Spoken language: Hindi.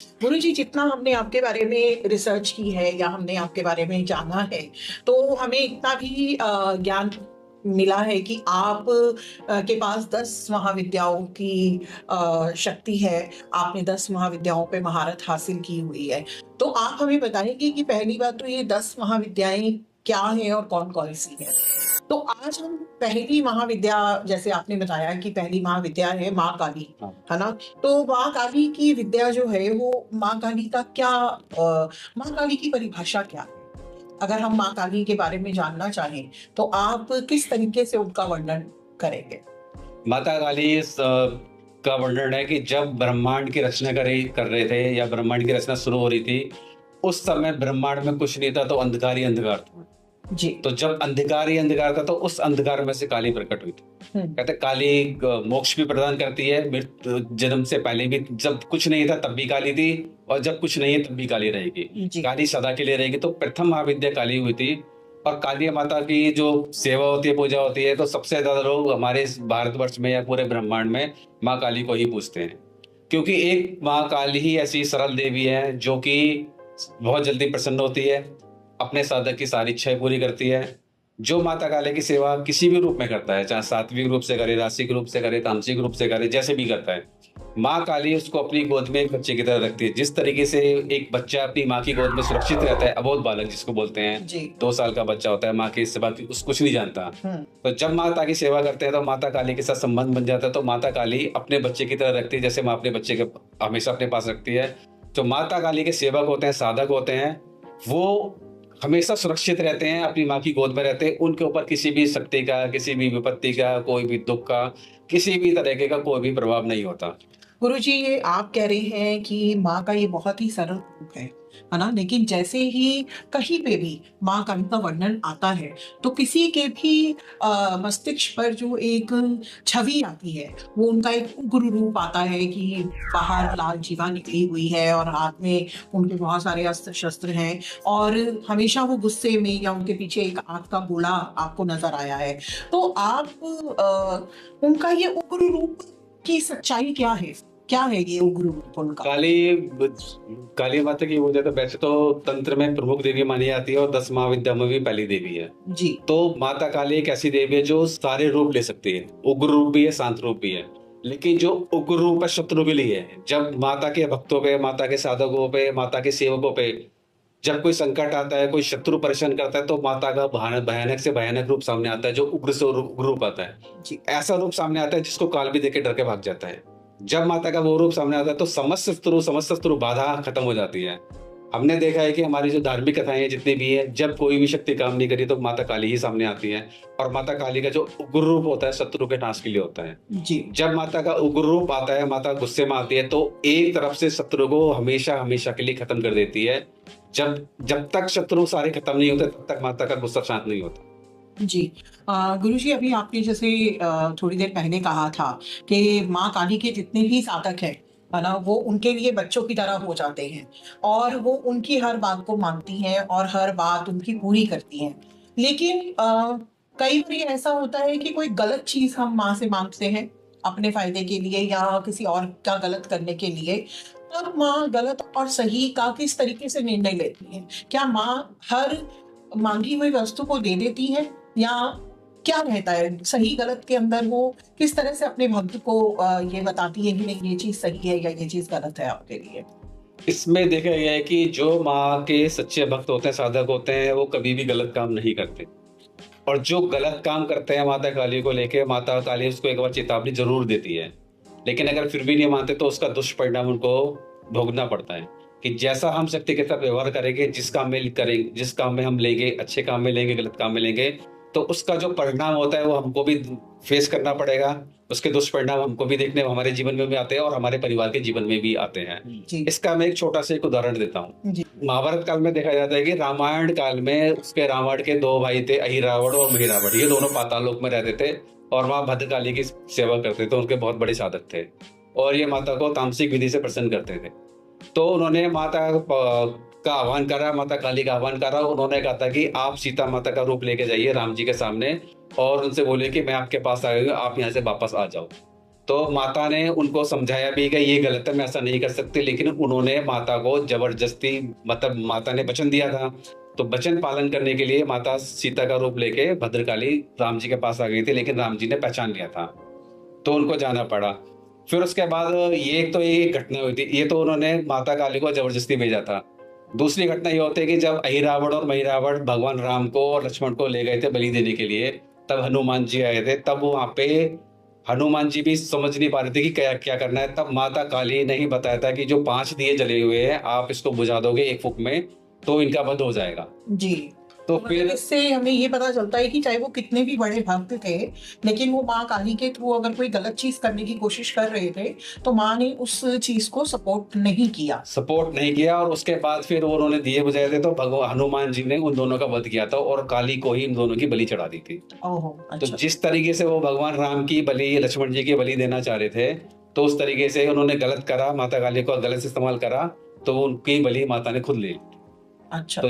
गुरुजी, जितना हमने आपके बारे में रिसर्च की है या हमने आपके बारे में जाना है, तो हमें इतना भी ज्ञान मिला है कि आप के पास 10 महाविद्याओं की शक्ति है। आपने 10 महाविद्याओं पे महारत हासिल की हुई है। तो आप हमें बताएँगे कि पहली बात तो ये 10 महाविद्याएँ क्या हैं और कौन-कौन सी हैं? तो आज हम पहली महाविद्या, जैसे आपने बताया कि पहली महाविद्या है माँ काली, हाँ, है ना? तो माँ काली की विद्या जो है वो माँ काली का क्या माँ काली की परिभाषा क्या है? अगर हम माँ काली के बारे में जानना चाहें, तो आप किस तरीके से उनका वर्णन करेंगे? माता काली का वर्णन है कि जब ब्रह्मांड की रचना कर रहे थे या ब्रह्मांड की रचना शुरू हो रही थी, उस समय ब्रह्मांड में कुछ नहीं था, तो अंधकार ही अंधकार था। जी। तो जब अंधकार ही अंधकार था, तो उस अंधकार में से काली प्रकट हुई थी। हुँ। कहते हैं, काली मोक्ष भी प्रदान करती है। मृत्यु जन्म से पहले भी जब कुछ नहीं था तब भी काली थी, और जब कुछ नहीं है तब भी काली रहेगी। जी। काली सदा के लिए रहेगी। तो प्रथम महाविद्या काली हुई थी। और काली माता की जो सेवा होती है, पूजा होती है, तो सबसे ज्यादा लोग हमारे इस भारतवर्ष में या पूरे ब्रह्मांड में माँ काली को ही पूजते हैं। क्योंकि एक माँ काली ही ऐसी सरल देवी है जो कि बहुत जल्दी प्रसन्न होती है, अपने साधक की सारी इच्छाएं पूरी करती है। जो माता काली की सेवा किसी भी रूप में करता है, चाहे सात्विक रूप से करे, रासिक रूप से करे, तामसिक रूप से करे, जैसे भी करता है, माँ काली उसको अपनी गोद में एक बच्चे की तरह रखती है। जिस तरीके से एक बच्चा अपनी माँ की गोद में सुरक्षित रहता है, अबोध बालक जिसको बोलते हैं, जी। 2 साल का बच्चा होता है, माँ की सेवा की उस कुछ नहीं जानता। हुँ। तो जब माता की सेवा करते हैं तो माता काली के साथ संबंध बन जाता है। तो माता काली अपने बच्चे की तरह रखती है, जैसे माँ अपने बच्चे के हमेशा अपने पास रखती है। जो माता काली के सेवक होते हैं, साधक होते हैं, वो हमेशा सुरक्षित रहते हैं, अपनी माँ की गोद में रहते हैं। उनके ऊपर किसी भी शक्ति का, किसी भी विपत्ति का, कोई भी दुख का, किसी भी तरीके का कोई भी प्रभाव नहीं होता। गुरुजी, ये आप कह रहे हैं कि माँ का ये बहुत ही सरल रूप है ना? लेकिन जैसे ही कहीं पे भी माँ काली का वर्णन आता है, तो किसी के भी मस्तिष्क पर जो एक छवि आती है, वो उनका एक उग्र रूप आता है कि बाहर लाल जीवा निकली हुई है और हाथ में उनके बहुत सारे अस्त्र-शस्त्र हैं और हमेशा वो गुस्से में या उनके पीछे एक आग का गोला आपको नज़र आया है। तो आप उनका ये उग्र रूप की सच्चाई क्या है? क्या है ये उग्र रूप उनका? काली माता की पूजा तो वैसे तो तंत्र में प्रमुख देवी मानी जाती है, और 10 महाविद्या में भी पहली देवी है। जी। तो माता काली एक ऐसी देवी है जो सारे रूप ले सकती है। उग्र रूप भी है, शांत रूप भी है। लेकिन जो उग्र रूप है शत्रु के लिए है। जब माता के भक्तों पे, माता के साधकों पे, माता के सेवकों पे जब कोई संकट आता है, कोई शत्रु परेशान करता है, तो माता का भयानक से भयानक रूप सामने आता है, जो उग्र से उग्र रूप आता है। जी। ऐसा रूप सामने आता है जिसको काल भी देख के डर के भाग जाता है। जब माता का वो रूप सामने आता है, तो समस्त शत्रु बाधा खत्म हो जाती है। हमने देखा है कि हमारी जो धार्मिक कथाएं हैं जितनी भी है, जब कोई भी शक्ति काम नहीं करी तो माता काली ही सामने आती है। और माता काली का जो उग्र रूप होता है, शत्रु के नाश के लिए होता है। जी। जब माता का उग्र रूप आता है, माता गुस्से में आती है, तो एक तरफ से शत्रु को हमेशा हमेशा के लिए खत्म कर देती है। जब जब तक शत्रु सारे खत्म नहीं होते, तब तक माता का गुस्सा शांत नहीं होता। जी। गुरुजी, अभी आपने जैसे थोड़ी देर पहले कहा था कि माँ काली के जितने भी साधक हैं, है ना? वो उनके लिए बच्चों की तरह हो जाते हैं और वो उनकी हर बात को मानती हैं और हर बात उनकी पूरी करती हैं। लेकिन कई बारी ऐसा होता है कि कोई गलत चीज़ हम माँ से माँगते हैं, अपने फ़ायदे के लिए या किसी और का गलत करने के लिए, तब माँ गलत और सही का किस तरीके से निर्णय लेती हैं? क्या माँ हर माँगी हुई वस्तु को दे देती है या क्या रहता है? सही गलत के अंदर वो किस तरह से अपने भक्त को ये बताती है कि नहीं, ये चीज़ सही है या ये चीज़ गलत है आपके लिए? इसमें देखा गया है कि जो माँ के सच्चे भक्त होते हैं, साधक होते हैं, वो कभी भी गलत काम नहीं करते। और जो गलत काम करते हैं माता काली को लेके, माता काली उसको एक बार चेतावनी जरूर देती है। लेकिन अगर फिर भी नहीं मानते, तो उसका दुष्परिणाम उनको भोगना पड़ता है। कि जैसा हम शक्ति के साथ व्यवहार करेंगे, जिस काम में हम लेंगे, अच्छे काम में लेंगे, गलत काम में लेंगे, तो उसका जो परिणाम होता है वो हमको भी फेस करना पड़ेगा। उसके दुष्परिणाम हमको भी देखने हमारे जीवन में भी आते हैं और हमारे परिवार के जीवन में भी आते हैं। जी। इसका मैं एक छोटा सा एक उदाहरण देता हूँ। जी। महाभारत काल में देखा जाता है कि रामायण काल में उसके रावण के 2 भाई थे, अहिरावण और महिरावण। ये दोनों पाताल लोक में रहते थे और माँ भद्रकाली की सेवा करते थे। उनके बहुत बड़े साधक थे और ये माता को तामसिक विधि से प्रसन्न करते थे। तो उन्होंने माता का आह्वान करा, माता काली का आह्वान करा। उन्होंने कहा था कि आप सीता माता का रूप लेके जाइए राम जी के सामने और उनसे बोलिए कि मैं आपके पास आ गई हूँ, आप यहाँ से वापस आ जाओ। तो माता ने उनको समझाया भी कि ये गलत है, मैं ऐसा नहीं कर सकती, लेकिन उन्होंने माता को जबरदस्ती, मतलब माता ने वचन दिया था, तो वचन पालन करने के लिए माता सीता का रूप लेके भद्रकाली राम जी के पास आ गई थी, लेकिन राम जी ने पहचान लिया था, तो उनको जाना पड़ा। फिर उसके बाद ये एक तो ये घटना हुई थी, ये तो उन्होंने माता काली को जबरदस्ती भेजा था। दूसरी घटना ये होती है कि जब अहिरावण और महिरावण भगवान राम को और लक्ष्मण को ले गए थे बलि देने के लिए, तब हनुमान जी आए थे, तब वहाँ पे हनुमान जी भी समझ नहीं पा रहे थे कि क्या क्या करना है। तब माता काली ने ही बताया था कि जो 5 दिए जले हुए हैं, आप इसको बुझा दोगे एक फूंक में, तो इनका वध हो जाएगा। जी। तो मतलब फिर इससे हमें ये पता चलता है कि चाहे वो कितने भी बड़े भक्त थे, लेकिन वो माँ काली के थ्रू अगर कोई गलत चीज करने की कोशिश कर रहे थे, तो माँ ने उस चीज को सपोर्ट नहीं किया। सपोर्ट नहीं किया, और उसके बाद फिर उन्होंने दिए बुझाए थे, तो भगवान हनुमान जी ने उन दोनों का वध किया था और काली को ही इन दोनों की बलि चढ़ा दी थी। ओहो, तो अच्छा। जिस तरीके से वो भगवान राम की बलि लक्ष्मण जी की बलि देना चाह रहे थे, तो उस तरीके से उन्होंने गलत करा, माता काली को गलत इस्तेमाल करा, तो उनकी बलि माता ने खुद ले ली। अच्छा। तो